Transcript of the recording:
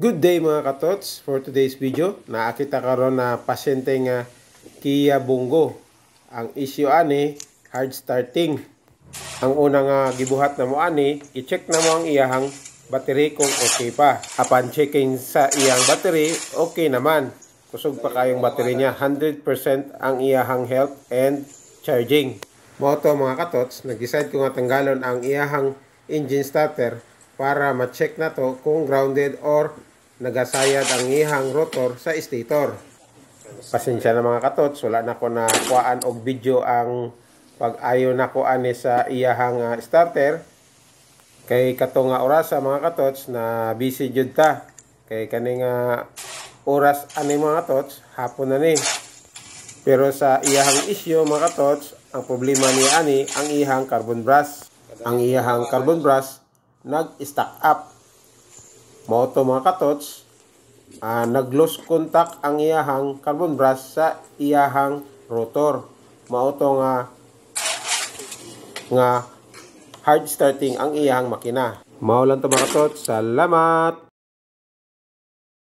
Good day mga katots. For today's video, nakita karon na pasyente nga Kia Bongo. Ang issue ani hard starting. Ang una nga gibuhat na mo ani, i-check na mo ang iyang battery kung okay pa. Upon checking sa iyang battery, okay naman. Kusog pa kayong battery niya, 100% ang iyang health and charging. Moto mga katots, nag-decide ko nga tanggalon ang iyang engine starter para ma-check na to kung grounded or nagasayad ang ihang rotor sa stator. Pasensya na mga katots, wala na ko na kuhaan og video ang pag-ayo na ko ani sa iyang starter. Kay kato nga oras sa mga katots na busy jud ta. Kay kaning oras ani mga katots, hapon na ni. Pero sa iyang issue mga katots, ang problema niya ani ang iyang carbon brush. Ang iyang carbon brush nag-stack up. Moto mga katots, nag-lose contact ang iyahang carbon brush sa iyahang rotor. Mauto nga hard starting ang iyahang makina. Mao lang to mga katots. Salamat!